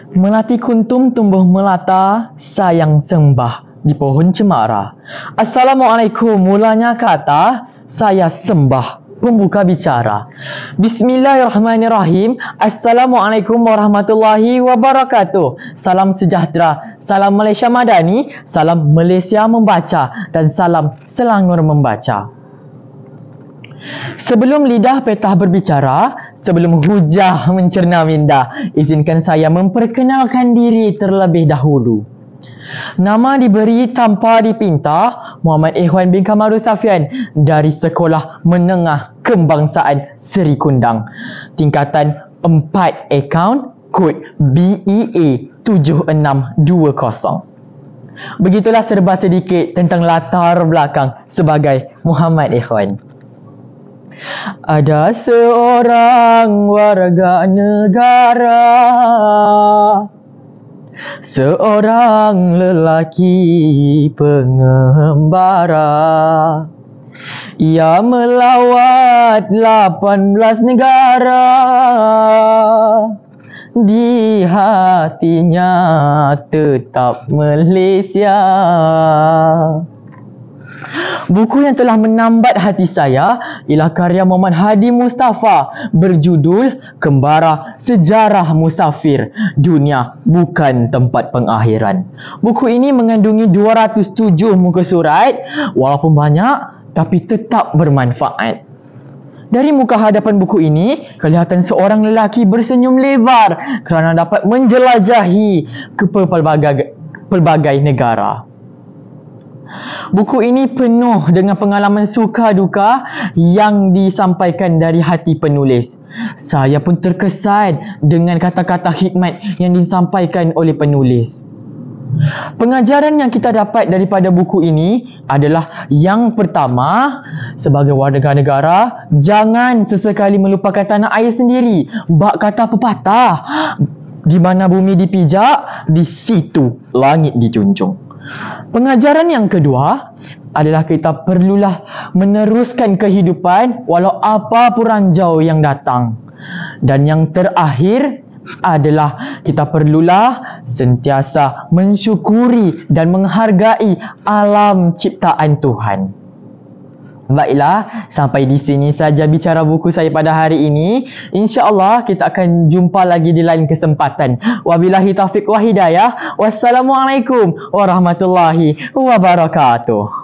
Melati kuntum tumbuh melata, sayang sembah di pohon cemara. Assalamualaikum, mulanya kata, saya sembah pembuka bicara. Bismillahirrahmanirrahim. Assalamualaikum warahmatullahi wabarakatuh. Salam sejahtera, salam Malaysia Madani, salam Malaysia membaca, dan salam Selangor membaca. Sebelum lidah petah berbicara, sebelum hujah mencerna minda, izinkan saya memperkenalkan diri terlebih dahulu. Nama diberi tanpa dipinta, Muhammad Ikhwan bin Kamarul Safian dari Sekolah Menengah Kebangsaan Seri Kundang, tingkatan 4 akaun, kod BEA 7620. Begitulah serba sedikit tentang latar belakang sebagai Muhammad Ikhwan. Ada seorang warga negara, seorang lelaki pengembara. Ia melawat 18 negara, di hatinya tetap Malaysia. Buku yang telah menambat hati saya ialah karya Muhammad Hadi Mustafa berjudul Kembara Sejarah Musafir, Dunia Bukan Tempat Pengakhiran. Buku ini mengandungi 207 muka surat, walaupun banyak tapi tetap bermanfaat. Dari muka hadapan buku ini, kelihatan seorang lelaki bersenyum lebar kerana dapat menjelajahi ke pelbagai negara. Buku ini penuh dengan pengalaman suka duka yang disampaikan dari hati penulis. Saya pun terkesan dengan kata-kata hikmat yang disampaikan oleh penulis. Pengajaran yang kita dapat daripada buku ini adalah yang pertama, sebagai warga negara, jangan sesekali melupakan tanah air sendiri. Bak kata pepatah, di mana bumi dipijak, di situ langit dijunjung. Pengajaran yang kedua adalah kita perlulah meneruskan kehidupan walau apa pun ranjau yang datang. Dan yang terakhir adalah kita perlulah sentiasa mensyukuri dan menghargai alam ciptaan Tuhan. Baiklah, sampai di sini saja bicara buku saya pada hari ini. InsyaAllah kita akan jumpa lagi di lain kesempatan. Wabillahi taufiq wa hidayah. Wassalamualaikum warahmatullahi wabarakatuh.